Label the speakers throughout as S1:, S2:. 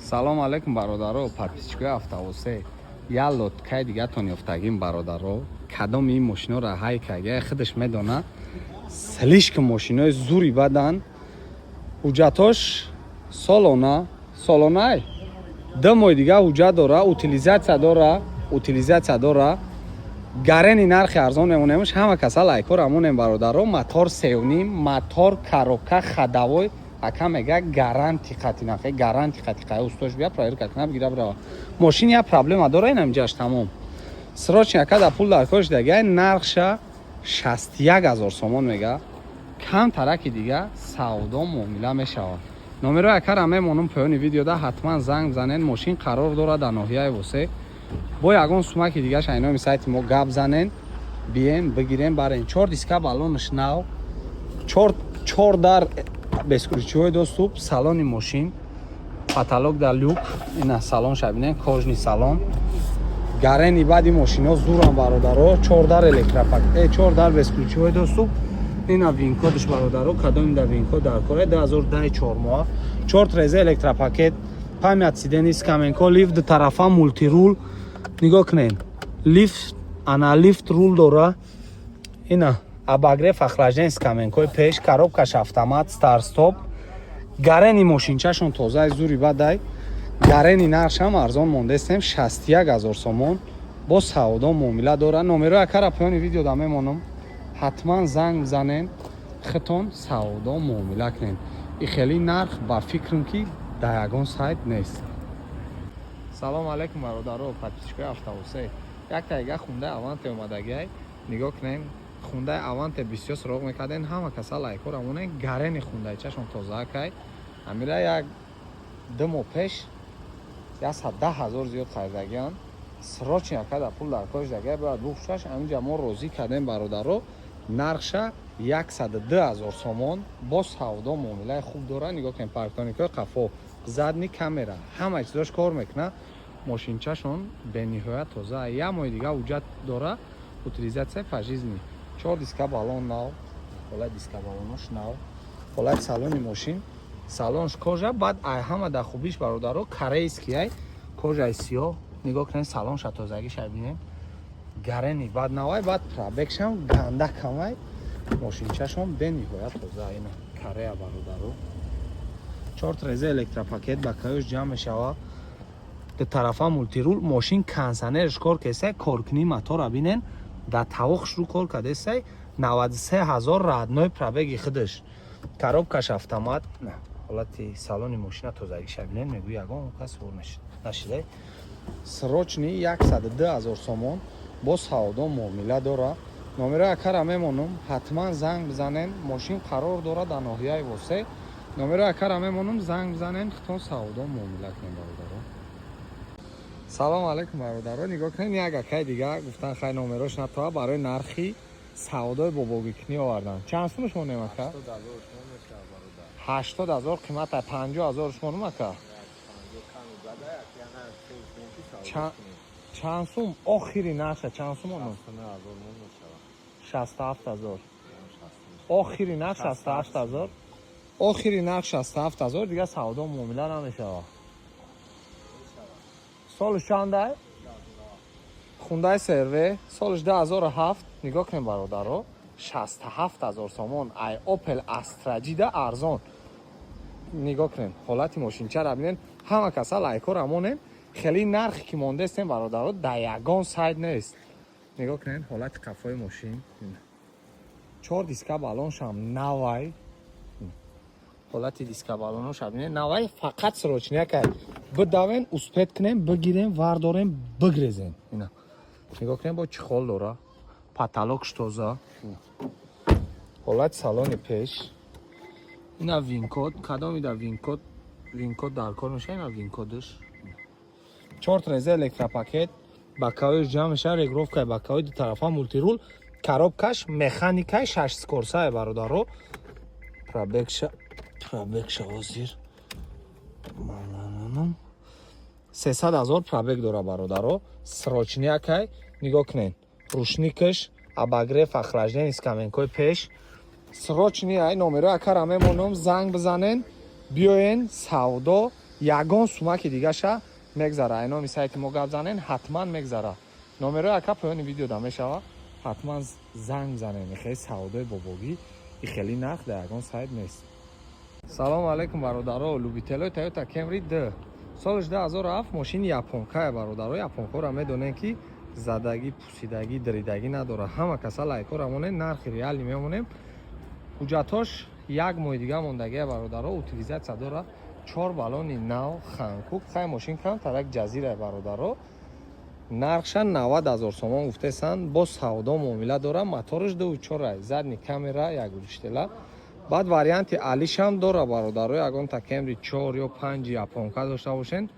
S1: салом алейкум бародаро, подписчикои автовосе. Я лоткаи дигатон ёфтагим бародаро. Кадом ин мошиноро ҳай кага худаш медона. Слишком мошинои зури бадан. ҳуҷҷатош солонай 2 моҳи дига ҳуҷҷат дора, утилизатсия дора. Гарени нархи арзон мемонемш, ҳама каса лайкор амонем бародаро. Мотор севним, мотор коробка ходовой ака мега гаранти қатинаке, гаранти қатиқай устош бия проверка кунаб гира брава. Мошин я проблема дора инам ҷаш тамом. Срочно ака да пул дар кош дага нархша 61000 сомон мега. Кам тараки дига савдо муомила мешавад. номеро акара мемонам поёни видеода ҳатман занг бзанен. Мошин қарор дорад дар ноҳияи восе. Бо ягон сумаки дига шайноми сайти мо гап занен, биен бигирен барен. 4 диска балонш нав, 4 дар безключевой доступ, салони мошин, потолок дар люк, ина салон шабинен, кожни салон. Гарени бади мошино зурам бародаро, 4 дар электропакет, 4 дар безключевой доступ. Ина винкодш бародаро, кадом да винкод дар кора 2010 4 моҳ. 4 реза электропакет, памят сидени скаменко, лифт тарафа мультирул. Нигоҳ кунед. Лифт рул дора. Ина абагреф охлажден скаменкои пеш, коробкаш автомат, старт-стоп. Гарени мошинчашон тозаи зури бадай. Гарени нархшам арзон мондестем 61000 сомон. Бо савдо муомила дора. Номеро акара поёни видеода мемонам. ҳатман занг бзанен, хитон савдо муомила кунед. И хели нарх ба фикрам ки да ягон сайт нест. салом алейкум бародаро, подписчикои автовосе. Як тайга хундаи аванте омадагай. Нигоҳ кунед. Хундаи аванте бисёр суроғ мекарден, ҳама каса лайкор амонен. Гарени хундайчашон тозаакай. Амира як 2 моҳ пеш 110000 зиёд хайдагиан. Срочно акада пул дар кош дагай бояд бухшаш. Аминҷа мо розӣ кардем бародаро. нархша 102000 сомон. Бо савдо муомилаи хуб дора. Нигоҳ кунед, парктоникои қафо, задни камера, ҳама чизош кор мекуна. Мошинчашон бениҳоят тоза. Я моҳи дига ҳуҷҷат дора. Утилизатсия пожизненӣ. 4 диска балон нав, ҳолат диска балонош нав, ҳолат салони мошин, салонш кожа, баъд ай ҳама да хубиш бародаро корейский ай кожаи сиёҳ. Нигоҳ кунед, салонша тозагиша бинем. Гарени баъд навай, баъд пробегшам ганда камай. Мошинчашон бениҳоят тоза. Ина Корея бародаро. 4 реза электропакет ба каёш ҷамъ мешава. Ду тарафа мультирул. Мошин кондиционерш кор кесай, коркунии мотора бинен. Да тавоқш рӯ кор кардесай. 93000 радной пробеги худаш. Коробкаш автомат. ҳолати салони мошина тозагиша бинен. мегӯ ягон кас вор нашидай. срочни 102000 сомон. бо савдо муомила дора. номеро акара мемонам. ҳатман занг бзанен. мошин қарор дора дар ноҳияи восе. номеро акара мемонам. занг бзанен, хитон савдо муомила кунед бародаро. салом алейкум бародаро. нигоҳ кунед, як акай дига гуфтан хай номерош натоа барои нархи савдои бобобикунӣ овардан. чанд сумаш монем ака? 80000 қимата, 50000 монем ака. чанд сум охири нарша, чанд сум монем? 67000. охири нарх 67000. охири нарх 67000 дига савдо муомила намешава. солиш чандай? хундай серве, солиш 2007. нигоҳ кунем бародаро, 67000 сомон. ай Opel Astra ҷида арзон. нигоҳ кунем, ҳолати мошинчара бинен. ҳама каса лайкор амонем. хели нархи ки мондестем бародаро да ягон сайт нест. нигоҳ кунед, ҳолати қафои мошин. 4 диска балоншам навай. ҳолати диска балоноша бинен. навай фақат срочнякай. бидавен, успет кунем, бигирем, вардорем, бигрезем. ина нигоҳ кунем, бо чихол дора. потолокш тоза. ҳолати салони пеш. ина винкод, кадом ида винкод дар кор меша. ина винкодш. 4 реза электропакет, бакаоиш ҷамъ меша, регулировкаи бакаои ду тарафа мультирул, коробкаш механикаи 6 скорсае бародаро. пробегша ҳозир 300000 пробег дора бародаро. срочниякай. нигоҳ кунед, рушникаш, абагреф охлаждени скаменкои пеш. срочни ай номеро акара мемонам. занг бзанен, биёен савдо ягон сумаки дигаша мегзара. Номи сайти мо гап занен, ҳатман мегзара. Номерои ака поёни видеода мешава. ҳатман занг занен. Хеле савдои бобогӣ, и хеле нарх дар ягон сайт нест. Салому алейкум бародаро, любителои Toyota Camry 2. Соли 2007 мошини японкае бародаро. Японкора медонем ки задагӣ, пусидагӣ, диридагӣ надора. Ҳама каса лайкора монем, нархи реалӣ мемонем. ҳуҷҷатош 1 моҳи дига мондагия бародаро. Утилизатсия дора. 4 балони нав, ханкук. Хай мошин камтарак ҷазира бародаро. нархша 90 000 сомон гуфтесанд. бо савдо муомила дора. моториш 2.4, задни камера, як ручтела. баъд варианти алишам дора бародаро. ягонта Camry 4 ё 5 японка дошта бошен,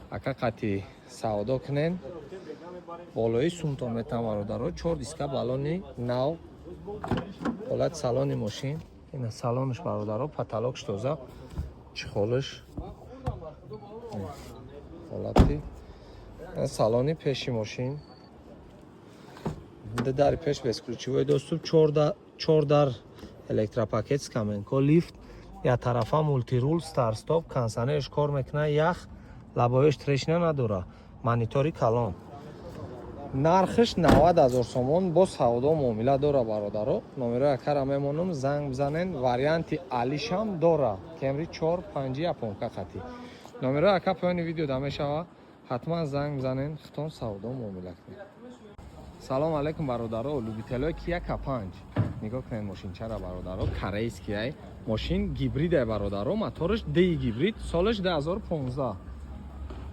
S1: ака қати савдо кунен. болои сумтон метам бародаро. 4 диска балони нав. ҳолати салони мошин, ина салониш бародаро, потолокш тоза, чехолиш, ҳолати салони пеши мошин, дари пеш безключевой доступ, 4 дар электропакет, скаменко, лифт, яктарафа мультирул, старстоп, кондиционериш кор мекунад, ях, лабоиш трешна надора, монитори калон. нархиш 90 000 сомон, бо савдо муомила дора бародаро. номерои акара мемонам, занг бизанен. варианти алишам дора. Camry 4 5 японка қати. номерои ака поёни видеода мешава. ҳатман занг бизанен, хитон савдо муомила кунед. салому алейкум бародаро, любителои Kia K5. нигоҳ кунед мошинчара бародаро, корейскияй. мошин гибридае бародаро, моториш D гибрид, солиш 2015.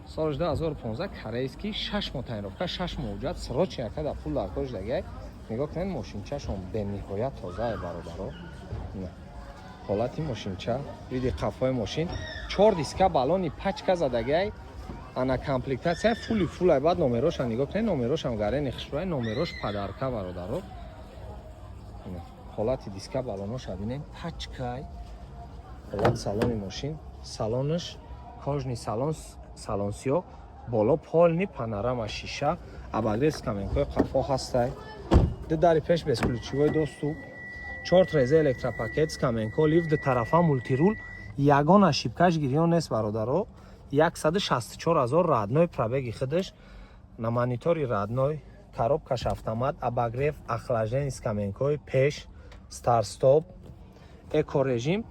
S1: солиш 2015 корейский, 6 моҳ таъинровка, 6 моҳ ҳуҷҷат, срочи яка да пул дар кориш дагай. нигоҳ кунед мошинчашон бениҳоят тозае бародаро. ҳолати мошинча, види қафои мошин, 4 диска балони пачка задагай. ана комплектация фулай. баъд номероша нигоҳ кунед, номерошам гарени хушрӯай, номерош падарка бародаро. ҳолати диска балоноша бинед, пачкай. ҳолати салони мошин, салониш кожни салон сиёҳ, боло полни панорама шиша, абагрес каменкои қафо ҳастай. дари пеш безключевой доступ, 4 реза электропакет, скаменко, лифт, тарафа мультирул, ягон ошибкаш гирён нест бародаро. 164 000 родной пробеги худаш, на монитори родной, коробкаш автомат, обогрев, охлаждение скаменкои пеш, старстоп, экорежим.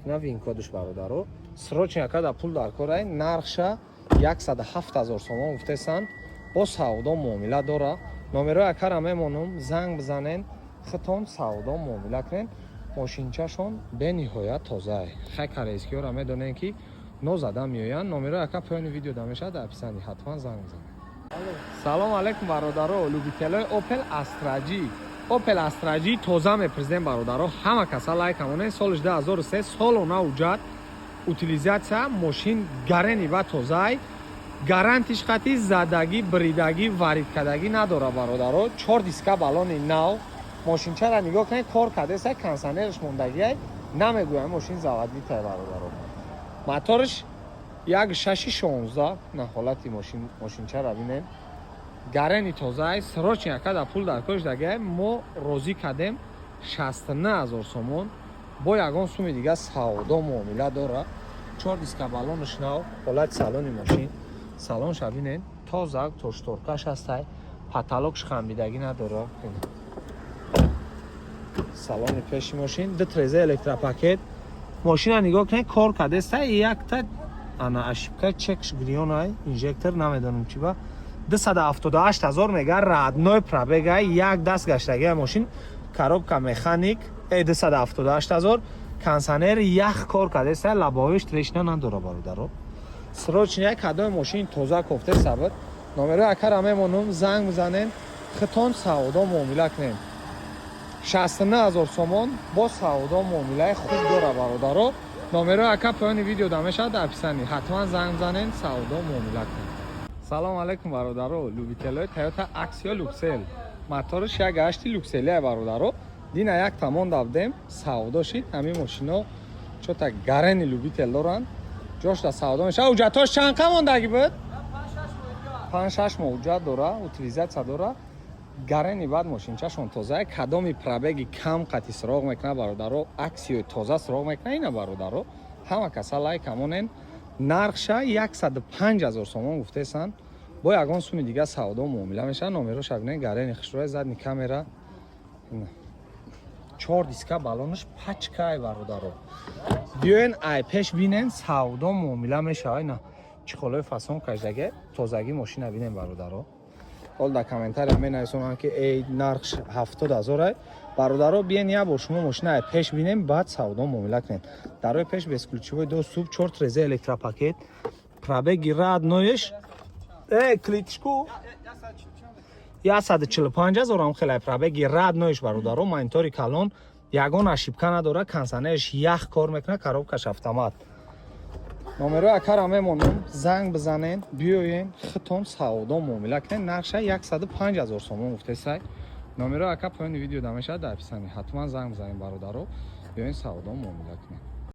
S1: ина винкодиш бародаро. срочни якада пул дар корай. нархша 107 000 сомон гуфтесанд. бо савдо муомила дора. номерои акара мемонам, занг бизанен, хитон савдо муомила кунен. мошинчашон бениҳоят тозае. хай корейскиёра медонем ки нозада меоянд. номерои ака поёни видеода мешавад, дар писанди ҳатман занг бизанед. салому алейкум бародаро, любителои Opel Astra-G. Opel Astra-G тоза мепризем бародаро. ҳама каса лайкамонен. соли 2003, солона ҳуҷҷат, утилизатсия, мошин гарени ва тозай. гарантиш қати задагӣ, бридагӣ, варидкадагӣ надора бародаро. 4 диска балони нав. мошинчара нигоҳ кунед, кор кардеса, кондиционериш мондагиай, намегӯям мошин заводитае бародаро. моториш 1.616. на ҳолати мошинчара бинед, гарени тозаи, срочни якада пул дар кориш дагиай. мо розӣ кардем 69 000 сомон, бо ягон суми дига савдо муомила дора. 4 диска балониш нав. ҳолати салони мошин, салонша бинед, тоза, тошторкаш ҳастай, потолокш хамбидагӣ надора. салони пеши мошин, 2 реза электропакет. мошина нигоҳ кунед, кор кардестай, якта ана ошибка чекш гирёнай, инжектор намедонам чӣ ба. 278 000 мега, родной пробегай, як даст гаштагия мошин, коробка механик, 278 000, кондиционер ях кор кардестай, лабоиш трешна надора бародаро. срочни кадои мошин тоза кофте сабр. номерои акара мемонам, занг бизанен, хитон савдо муомила кунед. 69 000 сомон, бо савдо муомилаи хуб дора бародаро. номерои ака поёни видеода мешавад, дар писанди ҳатман занг бизанен, савдо муомила кунед. салому алейкум бародаро, любителои Toyota Axio Luxel. моториш 1.8 люкселия бародаро. дина як тамон давдем, савдо шид. ҳамин мошино чота гарени любител доранд, ҷошта савдо мешавад. ҳуҷҷатош чанд қа мондагӣ буд? 5-6 моҳ ҳуҷҷат дора, утилизатсия дора. гарени баъд мошинчашон тозае. кадоми пробеги кам қати сироғ мекунад бародаро. аксиёи тоза сироғ мекунад ина бародаро. ҳама каса лайкамонен. нархша 105000 сомон гуфтесан. бо ягон суми дига савдо муомила мешавад. номероша бинед, гарени хишрои задни камера, 4 диска балонаш пачкай бародаро. биёен ай пеш бинен савдо муомила мешавад. ина чихолои фасон каждаге тозагӣ мошина бинен бародаро. ҳол дар комментария менависонанд ки эй нархш 70000 ай. бародаро биен я бор шумо мошина ай пеш бинем, баъд савдо муомила кунед. дар рои пеш бесключевой доступ, 4 трезе электропакет, пробеги родноиш клитишку 145000 ам хелай пробеги родноиш бародаро. монитори калон, ягон ошибка надора, консонерш ях кор мекунад, коробкаш автомат. номерои акара мемонам, занг бизанен, биёен хитон савдо муомила кунед. нархша 105000 сомон гуфтесай. номерои ака поёни видео да мешавад, дар писани ҳатман занг бизанед бародаро, биёен савдо муомила кунед.